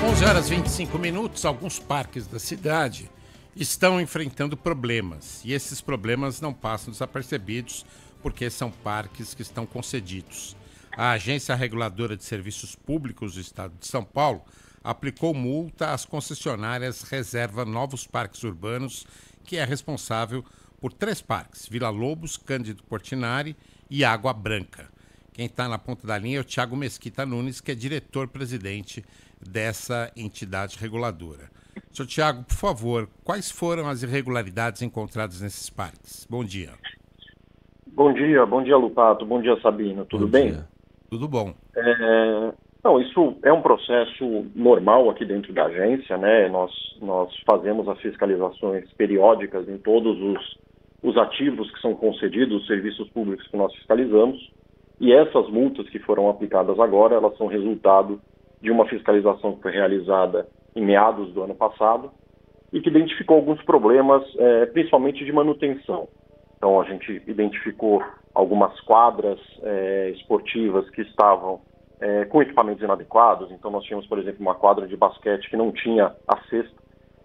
11h25, alguns parques da cidade estão enfrentando problemas. E esses problemas não passam desapercebidos porque são parques que estão concedidos. A Agência Reguladora de Serviços Públicos do Estado de São Paulo aplicou multa às concessionárias Reserva Novos Parques Urbanos, que é responsável por 3 parques, Vila Lobos, Cândido Portinari e Água Branca. Quem está na ponta da linha é o Thiago Mesquita Nunes, que é diretor-presidente dessa entidade reguladora. Sr. Thiago, por favor, quais foram as irregularidades encontradas nesses parques? Bom dia. Bom dia, Lupato. Bom dia, Sabino. Tudo bem? Tudo bom. Não, isso é um processo normal aqui dentro da agência, né? Nós fazemos as fiscalizações periódicas em todos os ativos que são concedidos, os serviços públicos que nós fiscalizamos, e essas multas que foram aplicadas agora, elas são resultado de uma fiscalização que foi realizada em meados do ano passado e que identificou alguns problemas, principalmente de manutenção. Então, a gente identificou algumas quadras esportivas que estavam com equipamentos inadequados. Então, nós tínhamos, por exemplo, uma quadra de basquete que não tinha a cesta,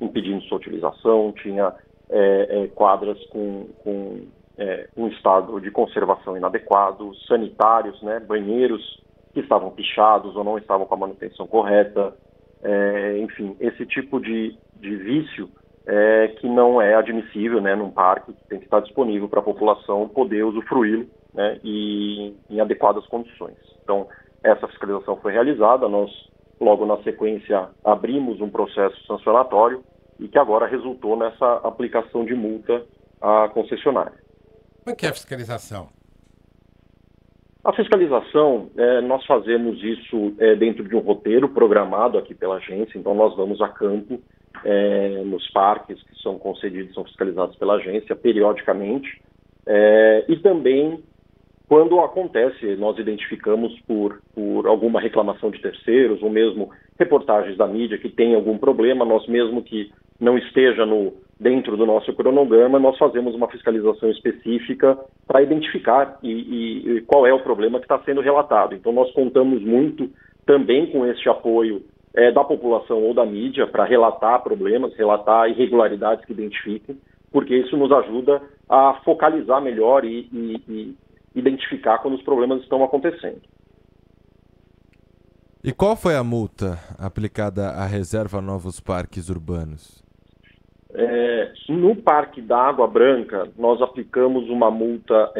impedindo sua utilização, tinha quadras com um estado de conservação inadequado, sanitários, né, banheiros que estavam pichados ou não estavam com a manutenção correta, enfim, esse tipo de vício que não é admissível, né, num parque, que tem que estar disponível para a população poder usufruí-lo, né, e em adequadas condições. Então, essa fiscalização foi realizada, nós logo na sequência abrimos um processo sancionatório e que agora resultou nessa aplicação de multa à concessionária. Como é que é a fiscalização? A fiscalização, nós fazemos isso dentro de um roteiro programado aqui pela agência, então nós vamos a campo nos parques que são concedidos, são fiscalizados pela agência periodicamente, e também quando acontece, nós identificamos por alguma reclamação de terceiros ou mesmo reportagens da mídia que tem algum problema, nós mesmo que não esteja dentro do nosso cronograma, nós fazemos uma fiscalização específica para identificar e qual é o problema que está sendo relatado. Então, nós contamos muito também com este apoio da população ou da mídia para relatar problemas, relatar irregularidades que identifiquem, porque isso nos ajuda a focalizar melhor e identificar quando os problemas estão acontecendo. E qual foi a multa aplicada à Reserva Novos Parques Urbanos? No Parque da Água Branca, nós aplicamos uma multa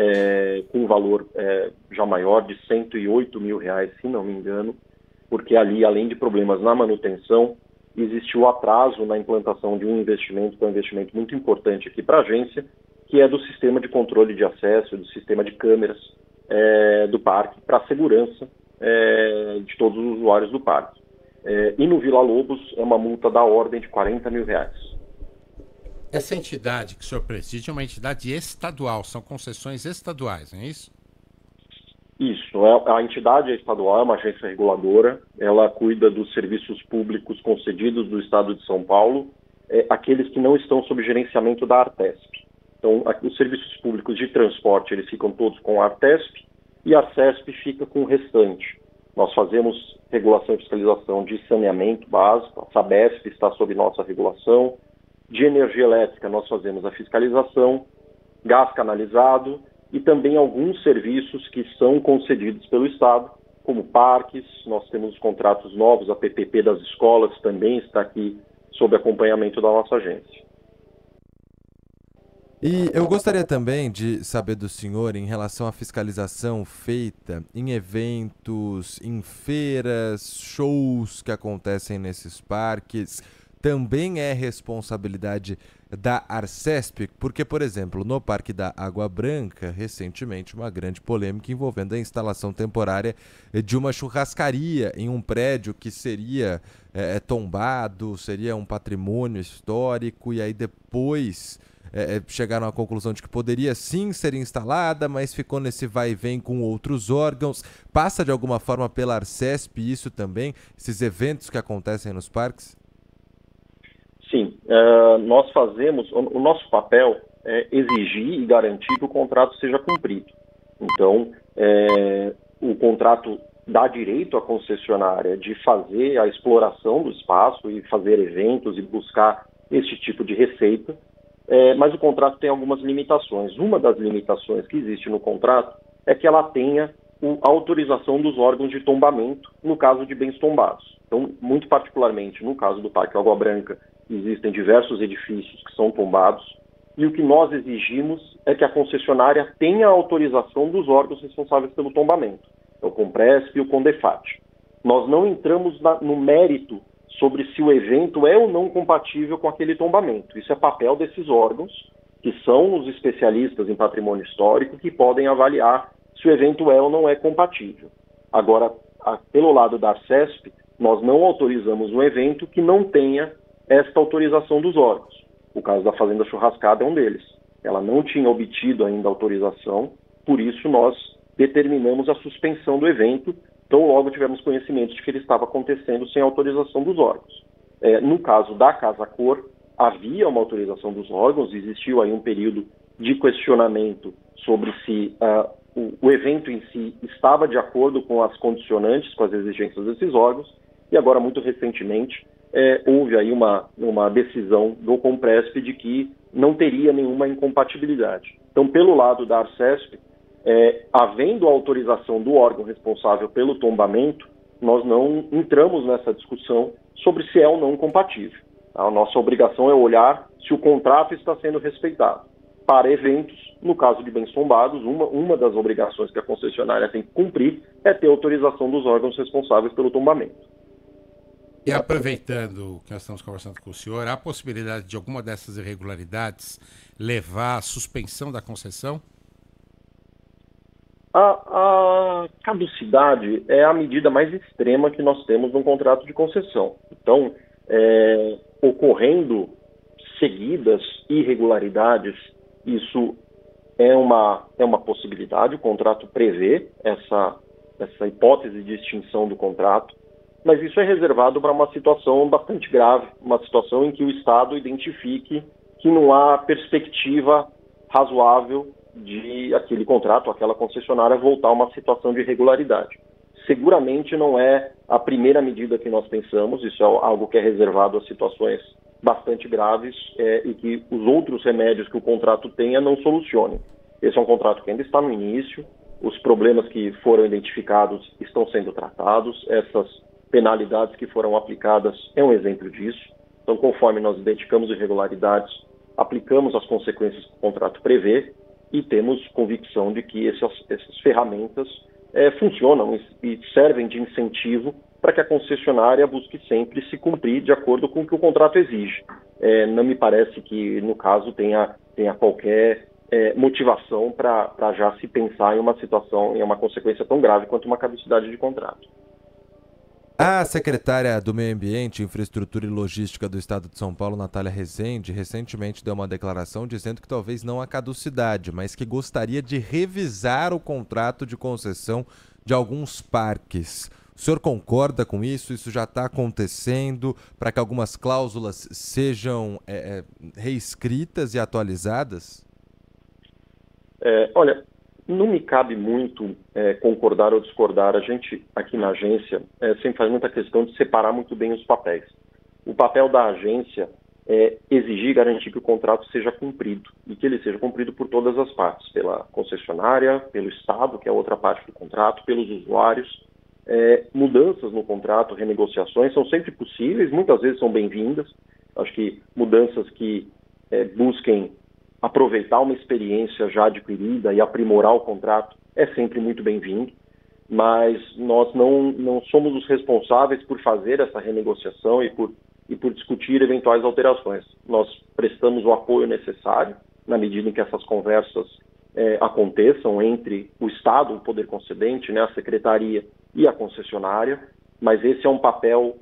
com um valor já maior de R$108 mil, se não me engano, porque ali, além de problemas na manutenção, existiu atraso na implantação de um investimento, que é um investimento muito importante aqui para a agência, que é do sistema de controle de acesso, do sistema de câmeras do parque, para a segurança de todos os usuários do parque. E no Vila Lobos é uma multa da ordem de R$40 mil. Essa entidade que o senhor preside é uma entidade estadual, são concessões estaduais, não é isso? Isso, a entidade estadual é uma agência reguladora, ela cuida dos serviços públicos concedidos do Estado de São Paulo, aqueles que não estão sob gerenciamento da Artesp. Então, os serviços públicos de transporte, eles ficam todos com a Artesp e a Arcesp fica com o restante. Nós fazemos regulação e fiscalização de saneamento básico, a Sabesp está sob nossa regulação. De energia elétrica, nós fazemos a fiscalização, gás canalizado e também alguns serviços que são concedidos pelo Estado, como parques, nós temos os contratos novos, a PPP das escolas também está aqui sob acompanhamento da nossa agência. E eu gostaria também de saber do senhor em relação à fiscalização feita em eventos, em feiras, shows que acontecem nesses parques. Também é responsabilidade da Arcesp, porque, por exemplo, no Parque da Água Branca, recentemente, uma grande polêmica envolvendo a instalação temporária de uma churrascaria em um prédio que seria tombado, seria um patrimônio histórico, e aí depois chegaram à conclusão de que poderia sim ser instalada, mas ficou nesse vai e vem com outros órgãos. Passa de alguma forma pela Arcesp isso também, esses eventos que acontecem nos parques? Sim, nós fazemos, o nosso papel é exigir e garantir que o contrato seja cumprido. Então, o contrato dá direito à concessionária de fazer a exploração do espaço e fazer eventos e buscar esse tipo de receita, mas o contrato tem algumas limitações. Uma das limitações que existe no contrato é que ela tenha a autorização dos órgãos de tombamento no caso de bens tombados. Então, muito particularmente no caso do Parque Água Branca, existem diversos edifícios que são tombados, e o que nós exigimos é que a concessionária tenha a autorização dos órgãos responsáveis pelo tombamento, o Compresp e o Condefat. Nós não entramos no mérito sobre se o evento é ou não compatível com aquele tombamento. Isso é papel desses órgãos, que são os especialistas em patrimônio histórico, que podem avaliar se o evento é ou não é compatível. Agora, pelo lado da Arcesp, nós não autorizamos um evento que não tenha esta autorização dos órgãos. O caso da Fazenda Churrascada é um deles. Ela não tinha obtido ainda autorização, por isso nós determinamos a suspensão do evento, então logo tivemos conhecimento de que ele estava acontecendo sem autorização dos órgãos. No caso da Casa Cor, havia uma autorização dos órgãos, existiu aí um período de questionamento sobre se o evento em si estava de acordo com as condicionantes, com as exigências desses órgãos, e agora, muito recentemente, houve aí uma decisão do Compresp de que não teria nenhuma incompatibilidade. Então, pelo lado da Arcesp, havendo a autorização do órgão responsável pelo tombamento, nós não entramos nessa discussão sobre se é ou não compatível. A nossa obrigação é olhar se o contrato está sendo respeitado. Para eventos, no caso de bens tombados, uma das obrigações que a concessionária tem que cumprir é ter autorização dos órgãos responsáveis pelo tombamento. E aproveitando que nós estamos conversando com o senhor, há a possibilidade de alguma dessas irregularidades levar à suspensão da concessão? A caducidade é a medida mais extrema que nós temos num contrato de concessão. Então, ocorrendo seguidas irregularidades, isso é uma possibilidade, o contrato prevê essa hipótese de extinção do contrato, mas isso é reservado para uma situação bastante grave, uma situação em que o Estado identifique que não há perspectiva razoável de aquele contrato, aquela concessionária voltar a uma situação de irregularidade. Seguramente não é a primeira medida que nós pensamos, isso é algo que é reservado a situações bastante graves e que os outros remédios que o contrato tenha não solucionem. Esse é um contrato que ainda está no início, os problemas que foram identificados estão sendo tratados, essas penalidades que foram aplicadas é um exemplo disso. Então, conforme nós identificamos irregularidades, aplicamos as consequências que o contrato prevê e temos convicção de que essas ferramentas funcionam e servem de incentivo para que a concessionária busque sempre se cumprir de acordo com o que o contrato exige. Não me parece que, no caso, tenha qualquer motivação para já se pensar em uma situação, em uma consequência tão grave quanto uma caducidade de contrato. A secretária do Meio Ambiente, Infraestrutura e Logística do Estado de São Paulo, Natália Rezende, recentemente deu uma declaração dizendo que talvez não há caducidade, mas que gostaria de revisar o contrato de concessão de alguns parques. O senhor concorda com isso? Isso já está acontecendo para que algumas cláusulas sejam reescritas e atualizadas? Olha, não me cabe muito concordar ou discordar. A gente, aqui na agência, sempre faz muita questão de separar muito bem os papéis. O papel da agência é exigir e garantir que o contrato seja cumprido, e que ele seja cumprido por todas as partes, pela concessionária, pelo Estado, que é outra parte do contrato, pelos usuários. Mudanças no contrato, renegociações, são sempre possíveis, muitas vezes são bem-vindas. Acho que mudanças que busquem aproveitar uma experiência já adquirida e aprimorar o contrato é sempre muito bem-vindo, mas nós não somos os responsáveis por fazer essa renegociação e por discutir eventuais alterações. Nós prestamos o apoio necessário na medida em que essas conversas aconteçam entre o Estado, o poder concedente, né, a secretaria e a concessionária, mas esse é um papel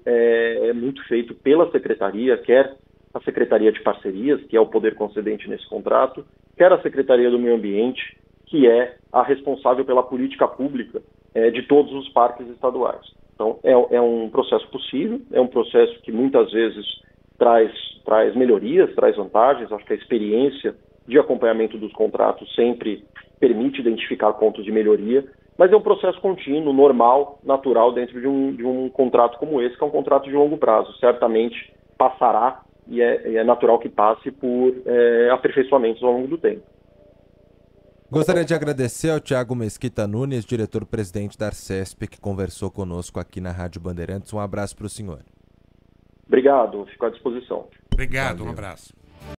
muito feito pela secretaria, quer a Secretaria de Parcerias, que é o poder concedente nesse contrato, quer a Secretaria do Meio Ambiente, que é a responsável pela política pública de todos os parques estaduais. Então, é um processo possível, é um processo que muitas vezes traz melhorias, traz vantagens. Acho que a experiência de acompanhamento dos contratos sempre permite identificar pontos de melhoria, mas é um processo contínuo, normal, natural, dentro de um contrato como esse, que é um contrato de longo prazo. Certamente passará, e é natural que passe por aperfeiçoamentos ao longo do tempo. Gostaria de agradecer ao Thiago Mesquita Nunes, diretor-presidente da Arcesp, que conversou conosco aqui na Rádio Bandeirantes. Um abraço para o senhor. Obrigado, fico à disposição. Obrigado, Valeu. um abraço.